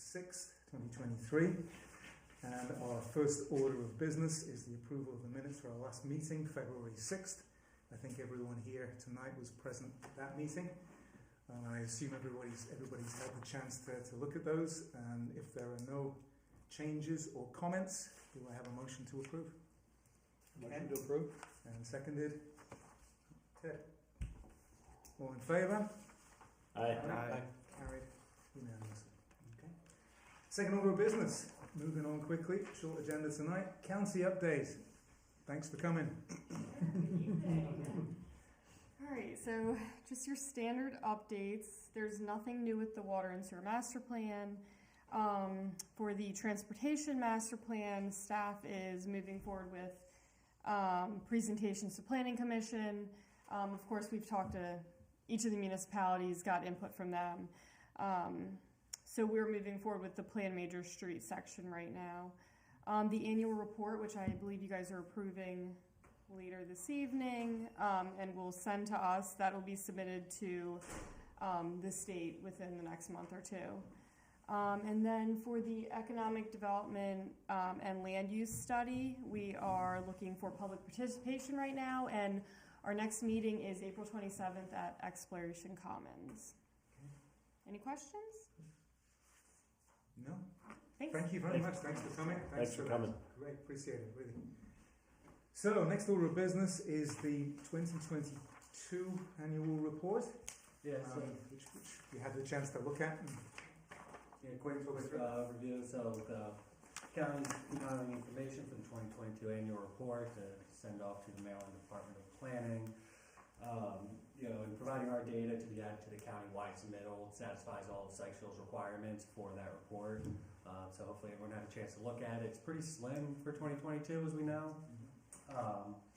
6th, 2023. And our first order of business is the approval of the minutes for our last meeting, February 6th. I think everyone here tonight was present at that meeting. I assume everybody's had the chance to look at those. And if there are no changes or comments, do I have a motion to approve? Motion to approve. And seconded. Ted. All in favour? Aye. Aye. Carried unanimously. Okay. Second order of business. Moving on quickly. Short agenda tonight. County update. Thanks for coming. All right, so just your standard updates. There's nothing new with the water and sewer master plan. For the transportation master plan, staff is moving forward with presentations to Planning Commission. Of course, we've talked to each of the municipalities, got input from them. So we're moving forward with the Plan Major Street section right now. The annual report, which I believe you guys are approving later this evening, and will send to us, that will be submitted to the state within the next month or two. And then for the economic development and land use study, we are looking for public participation right now, and our next meeting is April 27th at Exploration Commons. Any questions? No? Thanks. Thank you very much. Thanks for coming. Thanks for coming. Great. Appreciate it, really. So, next order of business is the 2022 annual report, Yes, which you had the chance to look at. quick review. So the county's compiling information for the 2022 annual report to send off to the Maryland Department of Planning. And providing our data to be added to the county-wide submittal satisfies all of Sykesville's requirements for that report. So hopefully everyone had a chance to look at it. It's pretty slim for 2022, as we know.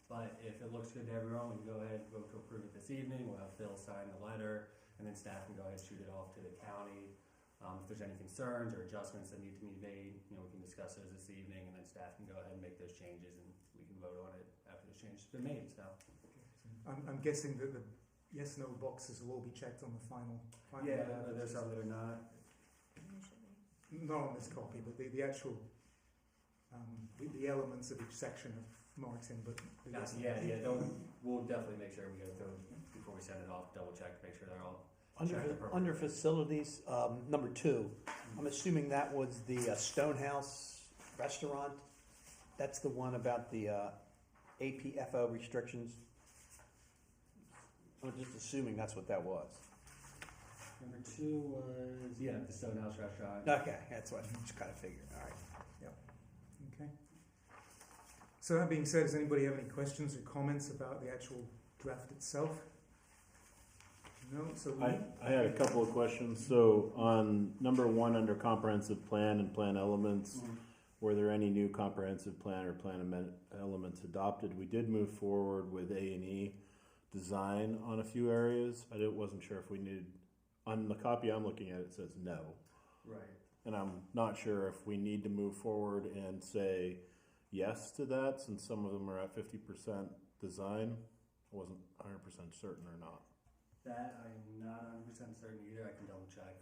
But if it looks good to everyone, we can go ahead and vote to approve it this evening. We'll have Phil sign the letter, and then staff can go ahead and shoot it off to the county. If there's any concerns or adjustments that need to be made, we can discuss those this evening, and then staff can go ahead and make those changes, and we can vote on it after those changes have been made. So, I'm guessing that the yes/no boxes will all be checked on the final. yeah, there's some that are not. Not on this copy, but the actual the elements of each section have marked in. But We'll definitely make sure we go through before we send it off. Double check, make sure they're all. Under facilities, number 2, I'm assuming that was the Stonehouse restaurant. That's the one about the APFO restrictions. I'm just assuming that's what that was. Number 2 was the Stonehouse restaurant. Okay, that's what I just kind of figured. All right. okay. So that being said, does anybody have any questions or comments about the actual draft itself? No. So I had a couple of questions. So on number 1 under comprehensive plan and plan elements, were there any new comprehensive plan or plan elements adopted? We did move forward with A&E design on a few areas. I wasn't sure if we needed. On the copy I'm looking at, it says no. Right. And I'm not sure if we need to move forward and say yes to that, since some of them are at 50% design. I wasn't 100% certain or not. That I'm not 100% certain either. I can double check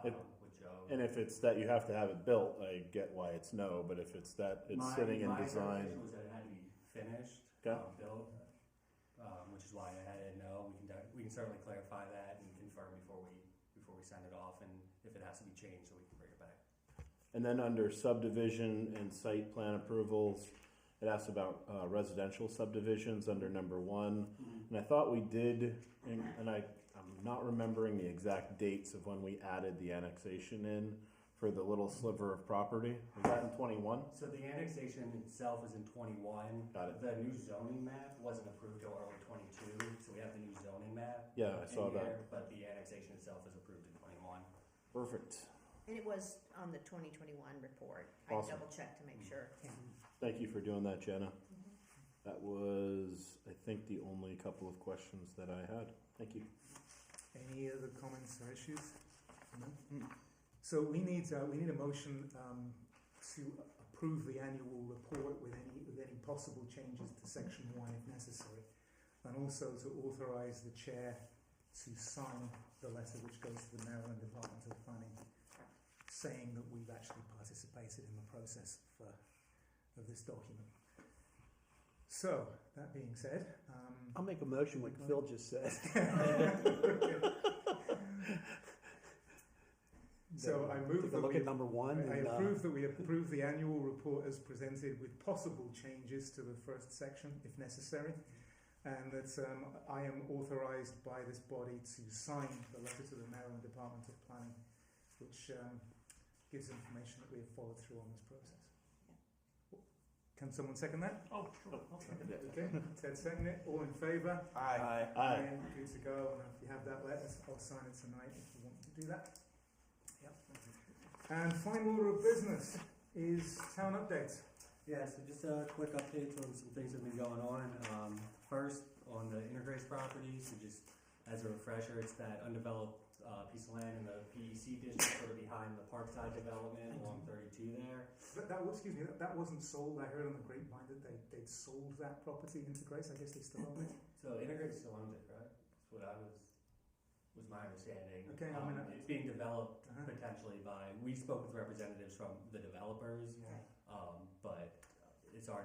with Joe. And if it's that you have to have it built, I get why it's no. But if it's that it's sitting in design, my was that it had to be finished, built, which is why I had it no. We can certainly clarify that and confirm before we send it off, and if it has to be changed, so we can bring it back. And then under subdivision and site plan approvals, it asks about residential subdivisions under number 1. And I thought we did, and I'm not remembering the exact dates of when we added the annexation in for the little sliver of property. Was that in 21? So the annexation itself is in 21. Got it. The new zoning map wasn't approved till early 22, so we have the new zoning map. Yeah, I saw that. But the annexation itself is approved in 21. Perfect. And it was on the 2021 report. Awesome. I double checked to make sure. Thank you for doing that, Jenna. That was, I think, the only couple of questions that I had. Thank you. Any other comments or issues? No? So we need a motion to approve the annual report with any possible changes to section 1 if necessary, and also to authorize the chair to sign the letter which goes to the Maryland Department of Planning. saying that we've actually participated in the process of this document. So, that being said, I'll make a motion like Phil just said. So I move Take a that look we at number one. I and, approve that we approve the annual report as presented with possible changes to the first section if necessary, and that I am authorised by this body to sign the letter to the Maryland Department of Planning, which gives information that we have followed through on this process. Can someone second that? Oh, sure. Okay, Ted second it. All in favour? Aye. Aye. Good to go. And if you have that letter, I'll sign it tonight if you want me to do that. Yep. And final order of business is town updates. Yeah, so just a quick update on some things that have been going on. First, on the Intergrace property, so just as a refresher, it's that undeveloped piece of land in the PEC district, sort of behind the Parkside development along 32 there. That wasn't sold. I heard on the grapevine that they'd sold that property into Grace. I guess they still own it. So Intergrace still owns it, right? That's what was my understanding. Okay, it's being developed potentially by, we spoke with representatives from the developers, but it's my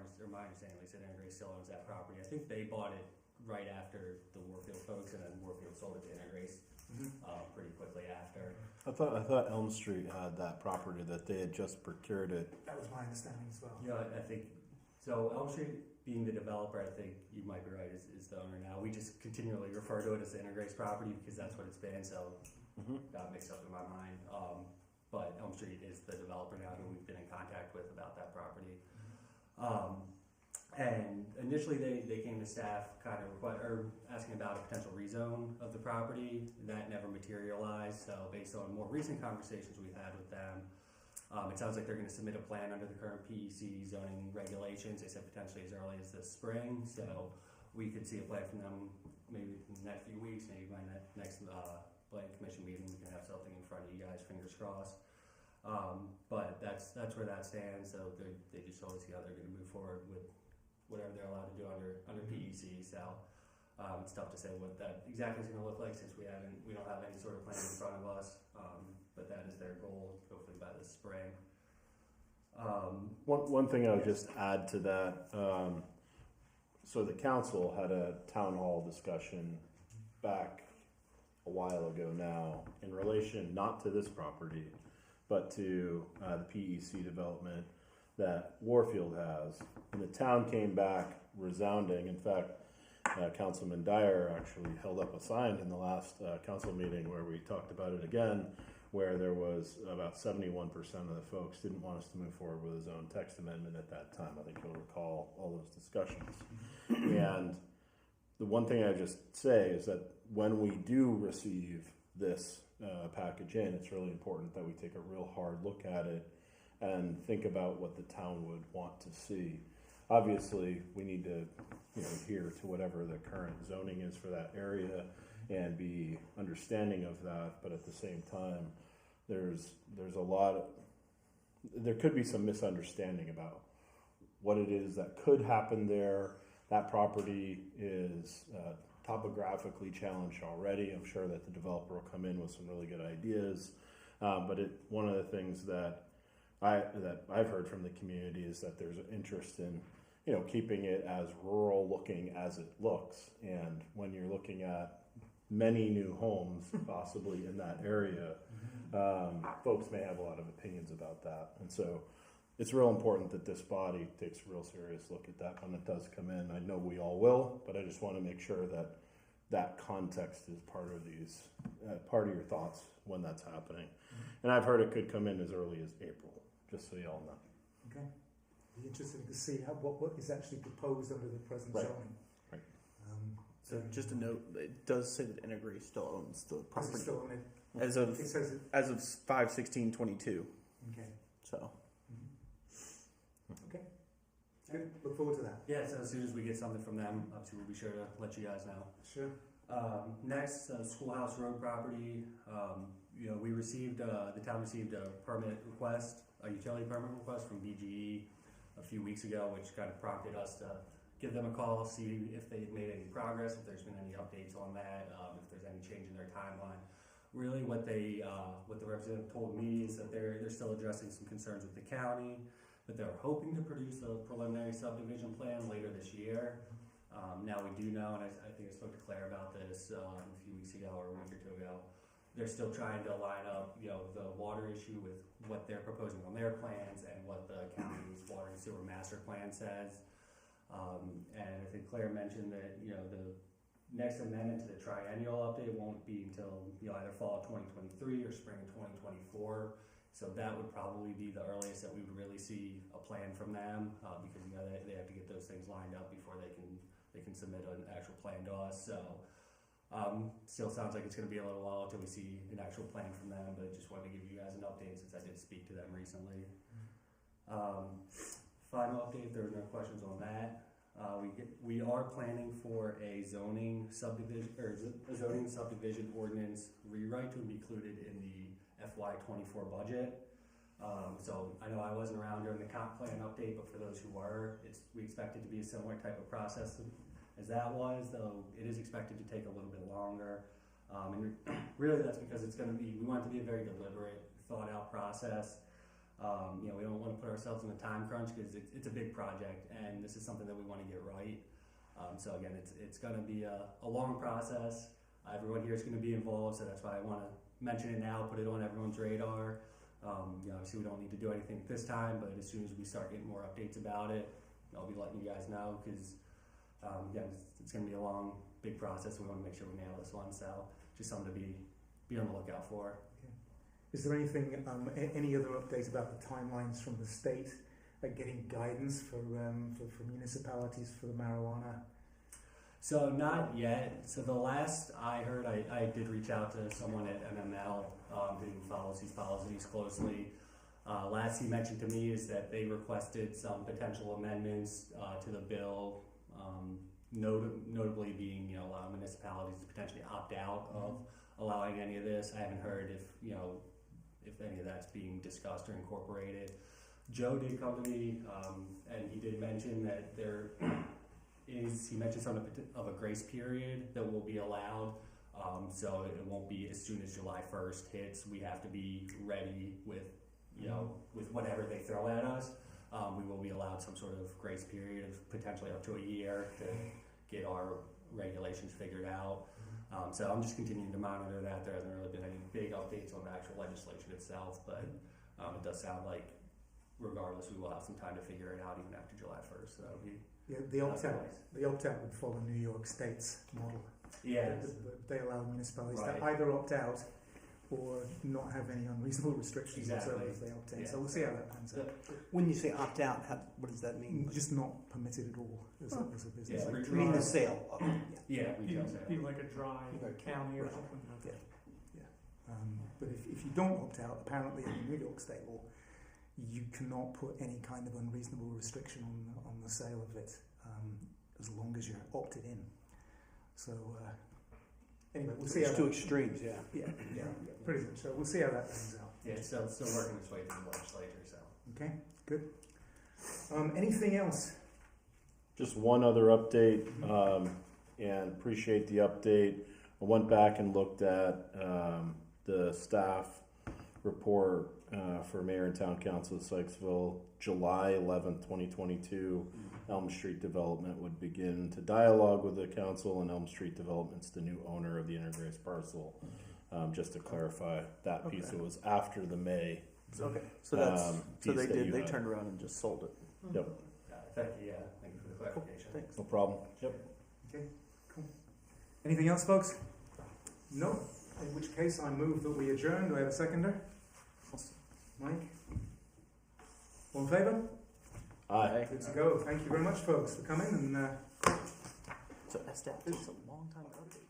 understanding, like I said, Intergrace still owns that property. I think they bought it right after the Warfield folks, and then Warfield sold it to Intergrace pretty quickly after. I thought Elm Street had that property, that they had just procured it. That was my understanding as well. Yeah, I think so. Elm Street being the developer, I think you might be right, is the owner now. We just continually refer to it as the Intergrace property because that's what it's been. So got mixed up in my mind. But Elm Street is the developer now, who we've been in contact with about that property. And initially they came to staff kind of asking about a potential rezone of the property. That never materialized. So based on more recent conversations we've had with them, it sounds like they're going to submit a plan under the current PEC zoning regulations. They said potentially as early as this spring. So we could see a plan from them maybe in the next few weeks, maybe by next planning commission meeting we can have something in front of you guys, fingers crossed. But that's where that stands. So they just told us how they're going to move forward with whatever they're allowed to do under PEC. So it's tough to say what that exactly is going to look like since we don't have any sort of plan in front of us. But that is their goal, hopefully by this spring. One thing I would just add to that. So the council had a town hall discussion back a while ago now in relation not to this property, but to the PEC development that Warfield has. And the town came back resounding. In fact, Councilman Dyer actually held up a sign in the last council meeting where we talked about it again, where there was about 71% of the folks didn't want us to move forward with a zone text amendment at that time. I think you'll recall all those discussions. And the one thing I just say is that when we do receive this package in, it's really important that we take a real hard look at it and think about what the town would want to see. Obviously, we need to adhere to whatever the current zoning is for that area and be understanding of that, but at the same time, there could be some misunderstanding about what it is that could happen there. That property is topographically challenged already. I'm sure that the developer will come in with some really good ideas, but one of the things that I've heard from the community is that there's an interest in keeping it as rural looking as it looks. And when you're looking at many new homes possibly in that area, folks may have a lot of opinions about that. And so it's real important that this body takes a real serious look at that when it does come in. I know we all will, but I just want to make sure that that context is part of your thoughts when that's happening. And I've heard it could come in as early as April, just so you all know. Okay. Be interesting to see what is actually proposed under the present zoning. Right. So just a note, it does say that Intergrace still owns the Does it property still own it? as of It says it. as of 5/16/22. Okay. So Okay. Good. Look forward to that. Yeah, so as soon as we get something from them, obviously we'll be sure to let you guys know. Sure. Next, Schoolhouse Road property. We received the town received a utility permit request from BGE a few weeks ago, which kind of prompted us to give them a call, see if they've made any progress, if there's been any updates on that, if there's any change in their timeline. really what the representative told me is that they're still addressing some concerns with the county, but they're hoping to produce a preliminary subdivision plan later this year. Now we do know, and I think I spoke to Claire about this a few weeks ago or a week or two ago, they're still trying to line up, the water issue with what they're proposing on their plans and what the county's water and sewer master plan says. And I think Claire mentioned that, the next amendment to the triennial update won't be until either fall of 2023 or spring of 2024. So that would probably be the earliest that we would really see a plan from them, because they have to get those things lined up before they can submit an actual plan to us. So still sounds like it's going to be a little while until we see an actual plan from them, but just wanted to give you guys an update since I did speak to them recently. Final update, there were no questions on that. We are planning for a zoning subdivision ordinance rewrite to be included in the FY24 budget. So I know I wasn't around during the comp plan update, but for those who were, we expect it to be a similar type of process as that was, though it is expected to take a little bit longer. And really that's because we want it to be a very deliberate, thought out process. We don't want to put ourselves in a time crunch because it's a big project and this is something that we want to get right. So again, it's going to be a long process. Everyone here is going to be involved, so that's why I want to mention it now, put it on everyone's radar. Obviously we don't need to do anything this time, but as soon as we start getting more updates about it, I'll be letting you guys know because again, it's going to be a long, big process. We want to make sure we nail this one, so just something to be on the lookout for. Is there anything, any other updates about the timelines from the state, getting guidance for municipalities for the marijuana? So not yet. So the last I heard, I did reach out to someone at MML who follows these closely. Last he mentioned to me is that they requested some potential amendments to the bill, notably being allow municipalities to potentially opt out of allowing any of this. I haven't heard if any of that's being discussed or incorporated. Joe did come to me and he did mention that he mentioned something of a grace period that will be allowed. So it won't be as soon as July 1st hits. We have to be ready with whatever they throw at us. We will be allowed some sort of grace period of potentially up to a year to get our regulations figured out. So I'm just continuing to monitor that. There hasn't really been any big updates on the actual legislation itself, but it does sound like regardless we will have some time to figure it out even after July 1st. So that'll be the opt-out would follow New York State's model. Yeah. They allow municipalities Right. to either opt out or not have any unreasonable restrictions whatsoever if they opt in. Yeah. So we'll see how that pans out. When you say opt out, what does that mean? Just not permitted at all as a business. Yeah, Like, You mean the sale? Okay. Yeah, retail sale. Be like a dry county or Right. something. Yeah. But if you don't opt out, apparently in New York State law, you cannot put any kind of unreasonable restriction on the sale of it as long as you're opted in. So anyway, we'll see how It's two extremes, yeah. Yeah, pretty much. So we'll see how that pans out. Yeah, it's still working its way through the legislature. So Okay, good. Anything else? Just one other update, and appreciate the update. I went back and looked at the staff report for Mayor and Town Council of Sykesville, July 11th, 2022. Elm Street Development would begin to dialogue with the council, and Elm Street Development's the new owner of the intergrace parcel. Just to clarify, that piece, it was after the May. Okay, so that's so piece that you they had. turned around and just sold it. Yep, thank you. Yeah, thank you for the clarification. Thanks. no problem. Yep. Okay, cool. Anything else, folks? No. In which case, I move that we adjourn. Do I have a seconder? Mike? All in favour? Aye. Good to go. Thank you very much, folks, for coming. And So SDAP takes a long time to update.